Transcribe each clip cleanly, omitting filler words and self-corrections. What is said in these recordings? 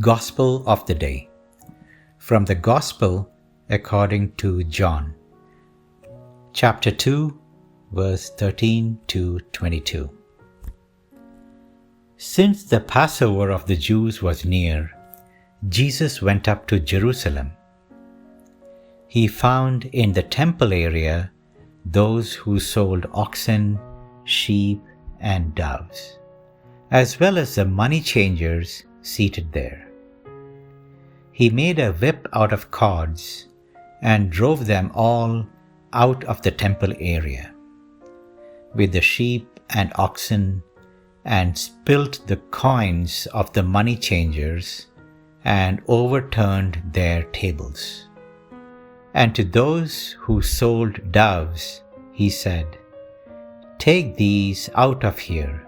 Gospel of the Day. From the Gospel according to John, chapter 2, verse 13 to 22. Since the Passover of the Jews was near, Jesus went up to Jerusalem. He found in the temple area those who sold oxen, sheep, and doves, as well as the money changers seated there. He made a whip out of cords and drove them all out of the temple area with the sheep and oxen, and spilt the coins of the money changers and overturned their tables. And to those who sold doves, he said, "Take these out of here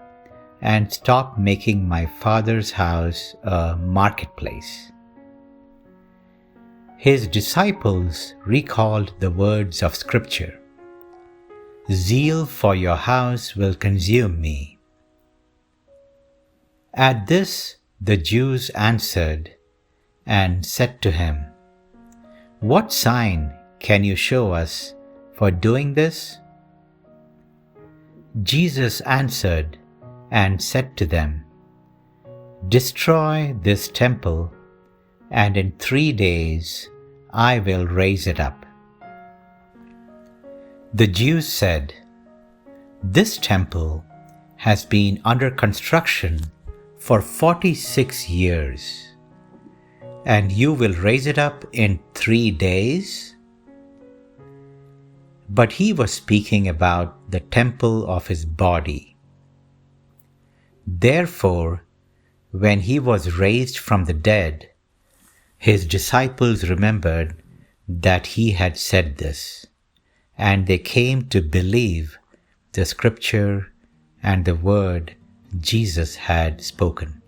and stop making my Father's house a marketplace." His disciples recalled the words of Scripture, "Zeal for your house will consume me." At this the Jews answered and said to him, "What sign can you show us for doing this?" Jesus answered and said to them, "Destroy this temple, and in 3 days I will raise it up." The Jews said, "This temple has been under construction for 46 years, and you will raise it up in 3 days?" But he was speaking about the temple of his body. Therefore, when he was raised from the dead, his disciples remembered that he had said this, and they came to believe the Scripture and the word Jesus had spoken.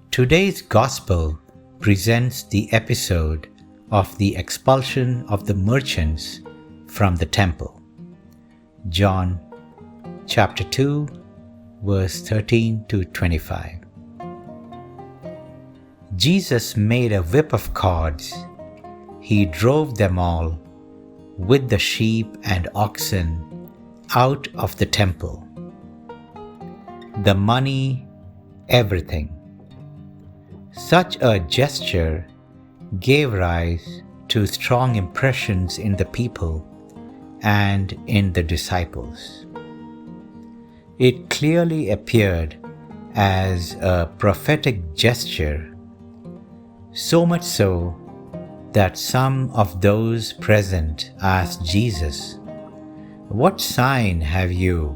Today's Gospel presents the episode of the expulsion of the merchants from the temple. John chapter 2, verse 13 to 25. Jesus made a whip of cords. He drove them all, with the sheep and oxen, out of the temple. The money, everything. Such a gesture gave rise to strong impressions in the people and in the disciples. It clearly appeared as a prophetic gesture, so much so that some of those present asked Jesus, "What sign have you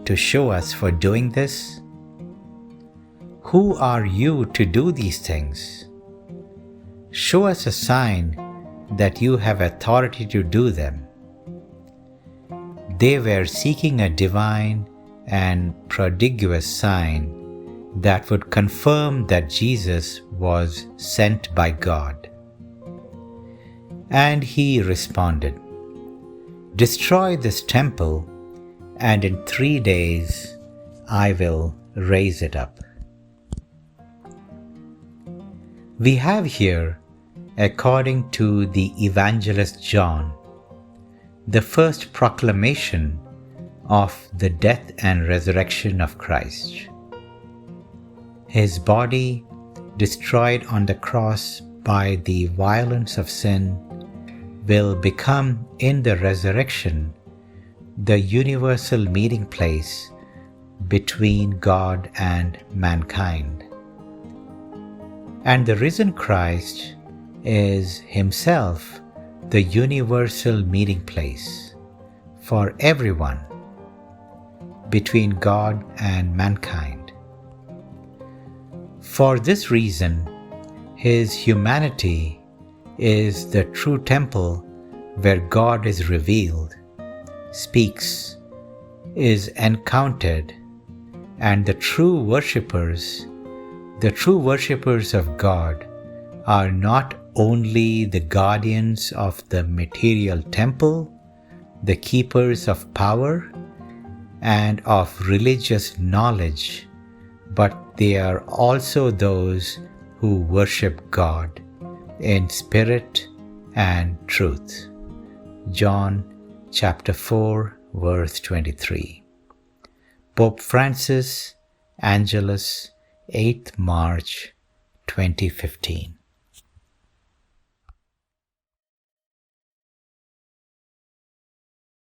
to show us for doing this? Who are you to do these things? Show us a sign that you have authority to do them." They were seeking a divine and prodigious sign that would confirm that Jesus was sent by God. And he responded, "Destroy this temple, and in 3 days I will raise it up." We have here, according to the evangelist John, the first proclamation of the death and resurrection of Christ. His body, destroyed on the cross by the violence of sin, will become in the resurrection the universal meeting place between God and mankind. And the risen Christ is himself the universal meeting place for everyone between God and mankind. For this reason, his humanity is the true temple where God is revealed, speaks, is encountered, and the true worshippers of God are not only the guardians of the material temple, the keepers of power and of religious knowledge, but they are also those who worship God in spirit and truth. John chapter 4, verse 23. Pope Francis, Angelus, 8th March 2015.